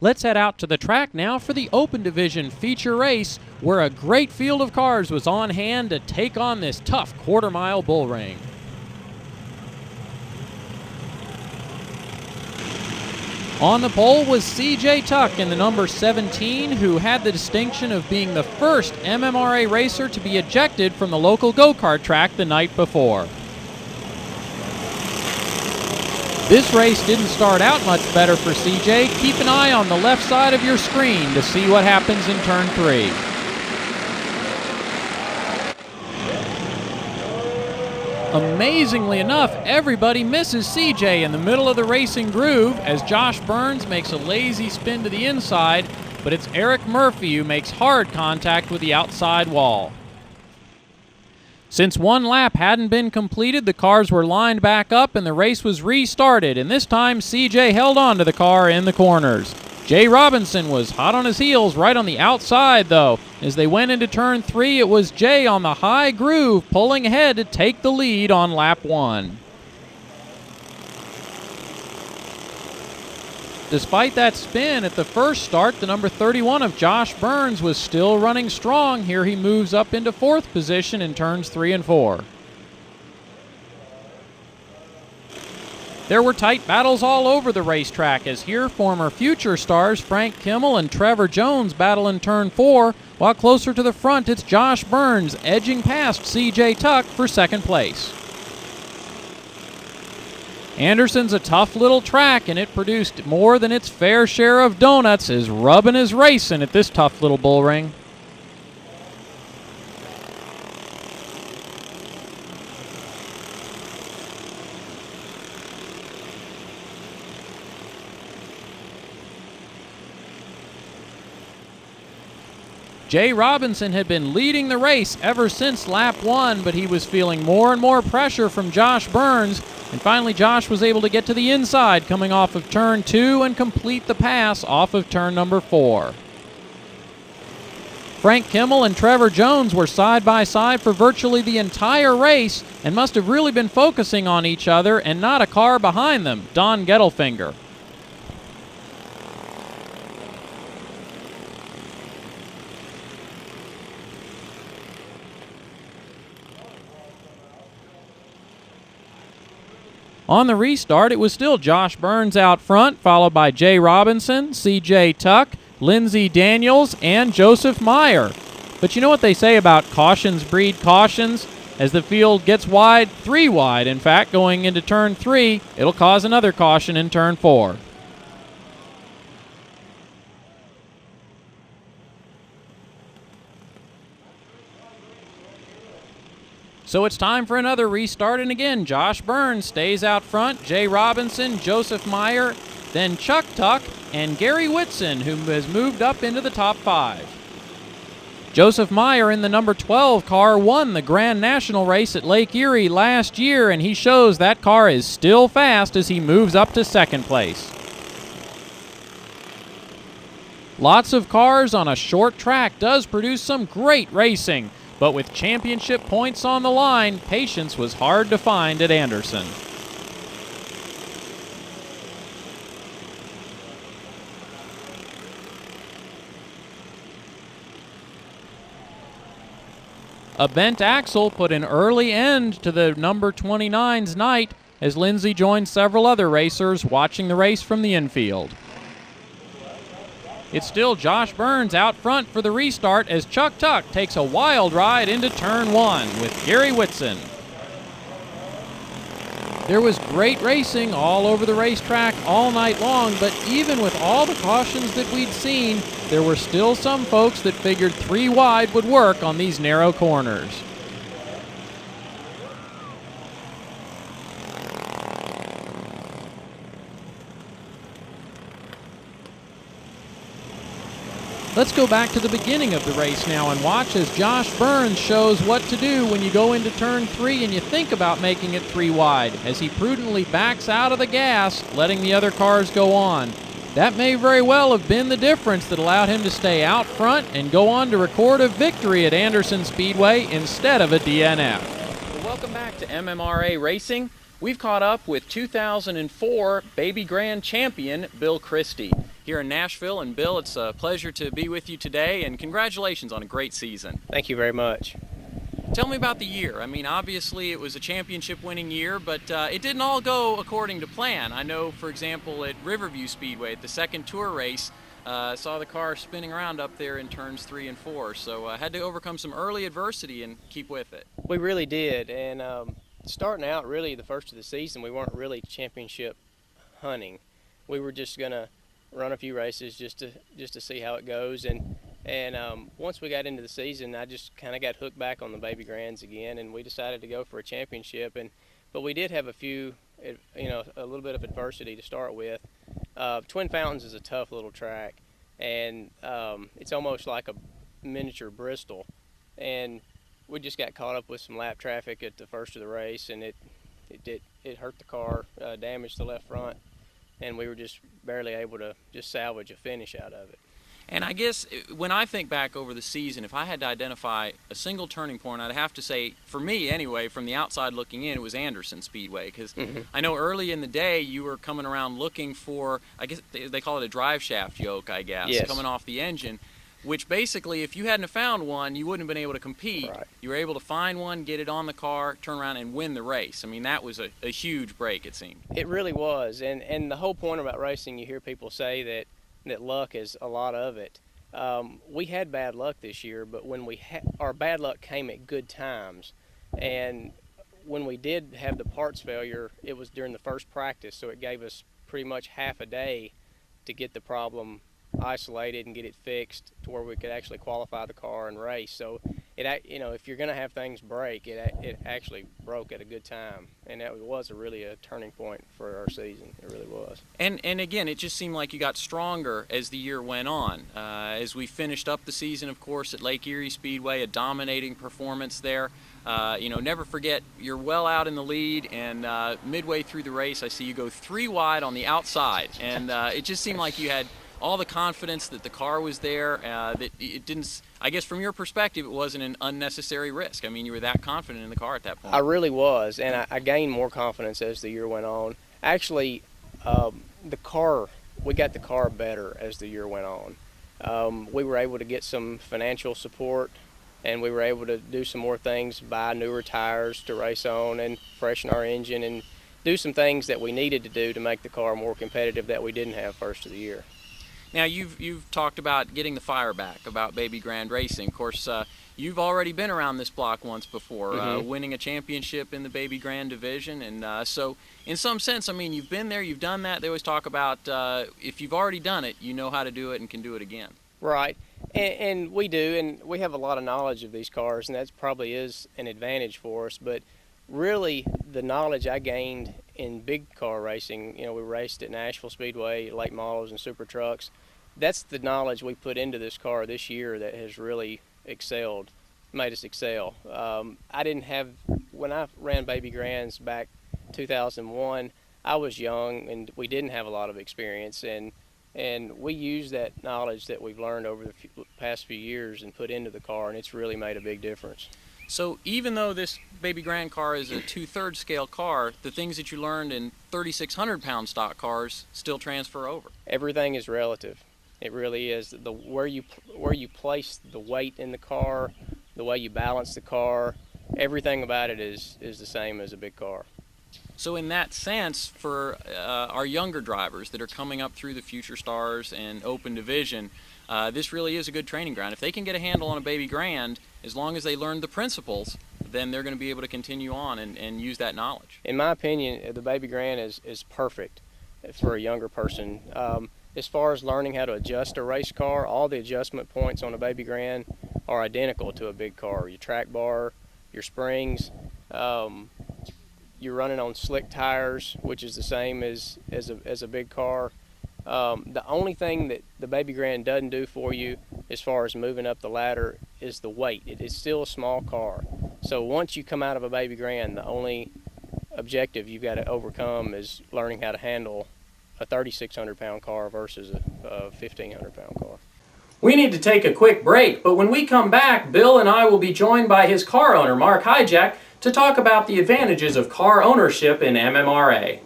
Let's head out to the track now for the Open Division feature race, where a great field of cars was on hand to take on this tough quarter-mile bull ring. On the pole was C.J. Tuck in the number 17, who had the distinction of being the first MMRA racer to be ejected from the local go-kart track the night before. This race didn't start out much better for CJ. Keep an eye on the left side of your screen to see what happens in turn 3. Amazingly enough, everybody misses CJ in the middle of the racing groove as Josh Burns makes a lazy spin to the inside, but it's Eric Murphy who makes hard contact with the outside wall. Since one lap hadn't been completed, the cars were lined back up and the race was restarted, and this time CJ held on to the car in the corners. Jay Robinson was hot on his heels right on the outside, though. As they went into turn 3, it was Jay on the high groove pulling ahead to take the lead on lap 1. Despite that spin at the first start, the number 31 of Josh Burns was still running strong. Here he moves up into 4th position in turns 3 and 4. There were tight battles all over the racetrack, as here former future stars Frank Kimmel and Trevor Jones battle in turn 4, while closer to the front it's Josh Burns edging past C.J. Tuck for 2nd place. Anderson's a tough little track, and it produced more than its fair share of donuts as rubbing is racing at this tough little bull ring. Jay Robinson had been leading the race ever since lap 1, but he was feeling more and more pressure from Josh Burns, and finally Josh was able to get to the inside coming off of turn 2 and complete the pass off of turn number 4. Frank Kimmel and Trevor Jones were side by side for virtually the entire race and must have really been focusing on each other and not a car behind them, Don Gettelfinger. On the restart, it was still Josh Burns out front, followed by Jay Robinson, C.J. Tuck, Lindsey Daniels, and Joseph Meyer. But you know what they say about cautions breed cautions? As the field gets wide, 3 wide, in fact, going into turn 3, it'll cause another caution in turn 4. So it's time for another restart, and again, Josh Burns stays out front, Jay Robinson, Joseph Meyer, then Chuck Tuck, and Gary Whitson, who has moved up into the top 5. Joseph Meyer in the number 12 car won the Grand National race at Lake Erie last year, and he shows that car is still fast as he moves up to 2nd place. Lots of cars on a short track does produce some great racing, but with championship points on the line, patience was hard to find at Anderson. A bent axle put an early end to the number 29's night as Lindsey joined several other racers watching the race from the infield. It's still Josh Burns out front for the restart as Chuck Tuck takes a wild ride into turn 1 with Gary Whitson. There was great racing all over the racetrack all night long, but even with all the cautions that we'd seen, there were still some folks that figured 3 wide would work on these narrow corners. Let's go back to the beginning of the race now and watch as Josh Burns shows what to do when you go into turn 3 and you think about making it 3 wide, as he prudently backs out of the gas, letting the other cars go on. That may very well have been the difference that allowed him to stay out front and go on to record a victory at Anderson Speedway instead of a DNF. Well, welcome back to MMRA Racing. We've caught up with 2004 Baby Grand champion Bill Christie. here in Nashville. And Bill, it's a pleasure to be with you today, and congratulations on a great season. Thank you very much. Tell me about the year. I mean, obviously it was a championship-winning year, but it didn't all go according to plan. I know, for example, at Riverview Speedway, at the second tour race, saw the car spinning around up there in turns 3 and 4, so had to overcome some early adversity and keep with it. We really did, and starting out really the first of the season, we weren't really championship hunting. We were just gonna run a few races just to see how it goes, and once we got into the season, I just kind of got hooked back on the Baby Grands again, and we decided to go for a championship. But we did have a few, a little bit of adversity to start with. Twin Fountains is a tough little track, and it's almost like a miniature Bristol. And we just got caught up with some lap traffic at the first of the race, and it hurt the car, damaged the left front, and we were just barely able to just salvage a finish out of it. And I guess when I think back over the season, if I had to identify a single turning point, I'd have to say, for me anyway, from the outside looking in, it was Anderson Speedway. Because I know early in the day you were coming around looking for, I guess they call it a drive shaft yoke, I guess, yes, coming off the engine, which basically if you hadn't have found one, you wouldn't have been able to compete. Right. You were able to find one, get it on the car, turn around and win the race. I mean, that was a huge break, it seemed. It really was. And the whole point about racing, you hear people say that luck is a lot of it. We had bad luck this year, but when our bad luck came at good times. And when we did have the parts failure, it was during the first practice, so it gave us pretty much half a day to get the problem isolated and get it fixed to where we could actually qualify the car and race. So if you're going to have things break, it actually broke at a good time, and that was really a turning point for our season. It really was. And again, it just seemed like you got stronger as the year went on. As we finished up the season, of course, at Lake Erie Speedway, a dominating performance there. Never forget, you're well out in the lead, and midway through the race, I see you go 3 wide on the outside, and it just seemed like you had all the confidence that the car was there, that it didn't, I guess from your perspective, it wasn't an unnecessary risk. I mean, you were that confident in the car at that point. I really was, and I gained more confidence as the year went on. Actually, we got the car better as the year went on. We were able to get some financial support, and we were able to do some more things, buy newer tires to race on and freshen our engine and do some things that we needed to do to make the car more competitive that we didn't have first of the year. Now, you've talked about getting the fire back, about Baby Grand racing. Of course, you've already been around this block once before, winning a championship in the Baby Grand division. And so, in some sense, I mean, you've been there, you've done that. They always talk about if you've already done it, you know how to do it and can do it again. Right. And we do, and we have a lot of knowledge of these cars, and that probably is an advantage for us. But really, the knowledge I gained in big car racing, we raced at Nashville Speedway, late models and super trucks. That's the knowledge we put into this car this year that has really made us excel. When I ran Baby Grands back 2001, I was young and we didn't have a lot of experience, and we used that knowledge that we've learned over the past few years and put into the car, and it's really made a big difference. So even though this Baby Grand car is a 2/3 scale car, the things that you learned in 3,600-pound stock cars still transfer over. Everything is relative. It really is. Where you place the weight in the car, the way you balance the car, everything about it is the same as a big car. So in that sense, for our younger drivers that are coming up through the Future Stars and Open Division, this really is a good training ground. If they can get a handle on a Baby Grand, as long as they learn the principles, then they're going to be able to continue on and use that knowledge. In my opinion, the Baby Grand is perfect for a younger person. As far as learning how to adjust a race car, all the adjustment points on a Baby Grand are identical to a big car. Your track bar, your springs, you're running on slick tires, which is the same as a big car. The only thing that the Baby Grand doesn't do for you as far as moving up the ladder is the weight. It is still a small car. So once you come out of a Baby Grand, the only objective you've got to overcome is learning how to handle a 3,600-pound car versus a 1,500-pound car. We need to take a quick break, but when we come back, Bill and I will be joined by his car owner, Mark Hijack, to talk about the advantages of car ownership in MMRA.